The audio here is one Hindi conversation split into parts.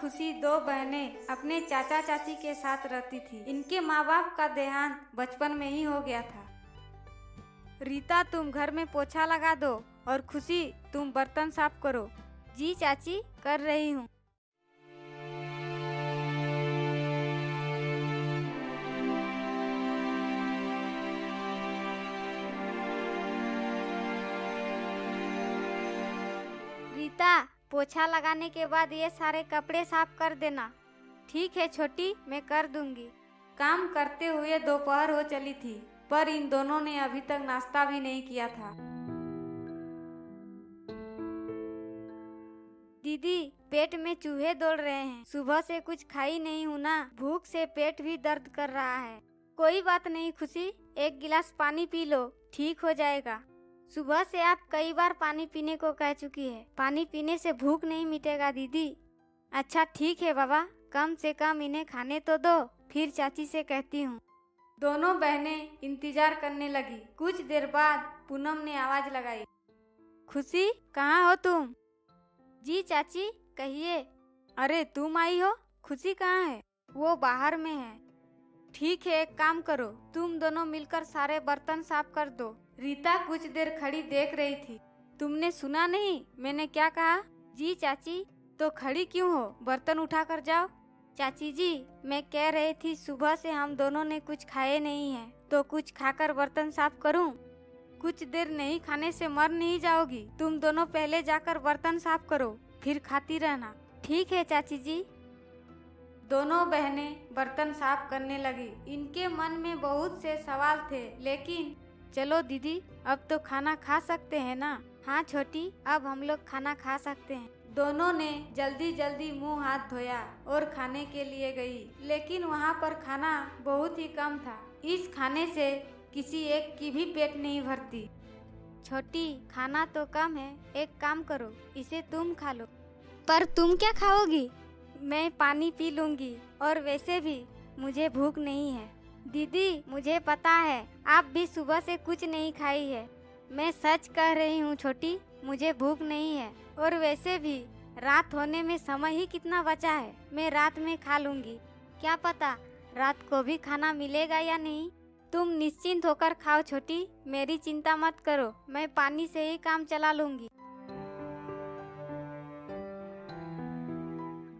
खुशी दो बहनें अपने चाचा चाची के साथ रहती थी। इनके माँ बाप का देहांत बचपन में ही हो गया था। रीता तुम घर में पोछा लगा दो और खुशी तुम बर्तन साफ करो। जी चाची, कर रही हूँ। रीता, पोछा लगाने के बाद ये सारे कपड़े साफ कर देना। ठीक है छोटी, मैं कर दूंगी। काम करते हुए दोपहर हो चली थी, पर इन दोनों ने अभी तक नाश्ता भी नहीं किया था। दीदी, पेट में चूहे दौड़ रहे हैं। सुबह से कुछ खाई नहीं हूँ ना, भूख से पेट भी दर्द कर रहा है। कोई बात नहीं खुशी, एक गिलास पानी पी लो, ठीक हो जाएगा। सुबह से आप कई बार पानी पीने को कह चुकी है। पानी पीने से भूख नहीं मिटेगा दीदी। अच्छा ठीक है बाबा, कम से कम इन्हें खाने तो दो, फिर चाची से कहती हूँ। दोनों बहनें इंतजार करने लगी। कुछ देर बाद पूनम ने आवाज लगाई, खुशी कहाँ हो तुम? जी चाची, कहिए। अरे तुम आई हो, खुशी कहाँ है? वो बाहर में है। ठीक है, एक काम करो, तुम दोनों मिलकर सारे बर्तन साफ कर दो। रीता कुछ देर खड़ी देख रही थी। तुमने सुना नहीं मैंने क्या कहा? जी चाची। तो खड़ी क्यों हो, बर्तन उठा कर जाओ। चाची जी, मैं कह रही थी सुबह से हम दोनों ने कुछ खाए नहीं है, तो कुछ खाकर बर्तन साफ करूं? कुछ देर नहीं खाने से मर नहीं जाओगी। तुम दोनों पहले जाकर बर्तन साफ करो, फिर खाती रहना। ठीक है चाची जी। दोनों बहनें बर्तन साफ करने लगी। इनके मन में बहुत से सवाल थे, लेकिन चलो दीदी, अब तो खाना खा सकते हैं ना? हाँ छोटी, अब हम लोग खाना खा सकते हैं। दोनों ने जल्दी जल्दी मुंह हाथ धोया और खाने के लिए गई, लेकिन वहाँ पर खाना बहुत ही कम था। इस खाने से किसी एक की भी पेट नहीं भरती। छोटी, खाना तो कम है, एक काम करो, इसे तुम खा लो। पर तुम क्या खाओगी? मैं पानी पी लूंगी, और वैसे भी मुझे भूख नहीं है। दीदी, मुझे पता है आप भी सुबह से कुछ नहीं खाई है। मैं सच कह रही हूँ छोटी, मुझे भूख नहीं है, और वैसे भी रात होने में समय ही कितना बचा है। मैं रात में खा लूंगी। क्या पता रात को भी खाना मिलेगा या नहीं। तुम निश्चिंत होकर खाओ छोटी, मेरी चिंता मत करो, मैं पानी से ही काम चला लूंगी।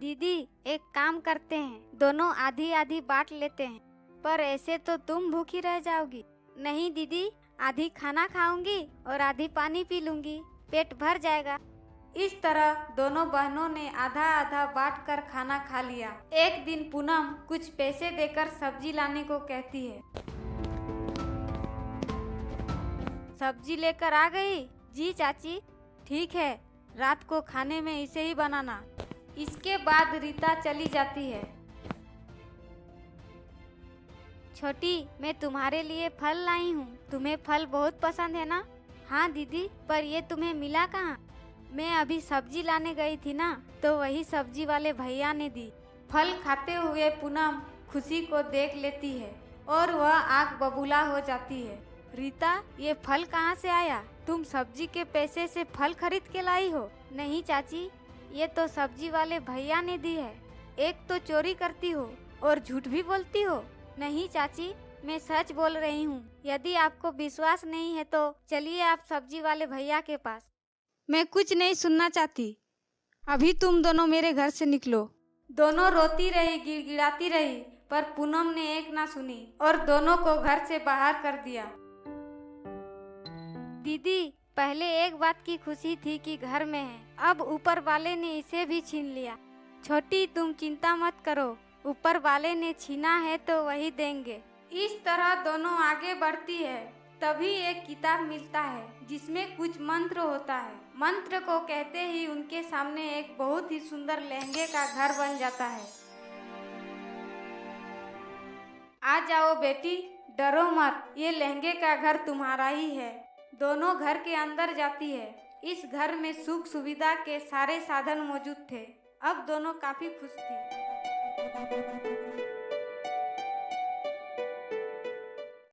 दीदी, एक काम करते हैं, दोनों आधी आधी बांट लेते हैं। पर ऐसे तो तुम भूखी रह जाओगी। नहीं दीदी, आधी खाना खाऊंगी और आधी पानी पी लूंगी, पेट भर जाएगा। इस तरह दोनों बहनों ने आधा आधा बांट कर खाना खा लिया। एक दिन पूनम कुछ पैसे देकर सब्जी लाने को कहती है। सब्जी लेकर आ गई? जी चाची। ठीक है, रात को खाने में इसे ही बनाना। इसके बाद रीता चली जाती है। छोटी, मैं तुम्हारे लिए फल लाई हूँ। तुम्हें फल बहुत पसंद है ना? हाँ दीदी, पर ये तुम्हें मिला कहाँ? मैं अभी सब्जी लाने गई थी ना, तो वही सब्जी वाले भैया ने दी। फल खाते हुए पूनम खुशी को देख लेती है और वह आंख बबूला हो जाती है। रीता, ये फल कहाँ से आया? तुम सब्जी के पैसे से फल खरीद के लाई हो? नहीं चाची, ये तो सब्जी वाले भैया ने दी है। एक तो चोरी करती हो और झूठ भी बोलती हो। नहीं चाची, मैं सच बोल रही हूँ। यदि आपको विश्वास नहीं है तो चलिए आप सब्जी वाले भैया के पास। मैं कुछ नहीं सुनना चाहती। अभी तुम दोनों मेरे घर से निकलो। दोनों रोती रही, गिड़गिड़ाती रही, पर पूनम ने एक ना सुनी और दोनों को घर से बाहर कर दिया। दीदी, पहले एक बात की खुशी थी कि घर में है, अब ऊपर वाले ने इसे भी छीन लिया। छोटी, तुम चिंता मत करो, ऊपर वाले ने छीना है तो वही देंगे। इस तरह दोनों आगे बढ़ती है। तभी एक किताब मिलता है जिसमें कुछ मंत्र होता है। मंत्र को कहते ही उनके सामने एक बहुत ही सुंदर लहंगे का घर बन जाता है। आ जाओ बेटी, डरो मत, ये लहंगे का घर तुम्हारा ही है। दोनों घर के अंदर जाती है। इस घर में सुख सुविधा के सारे साधन मौजूद थे। अब दोनों काफी खुश थी।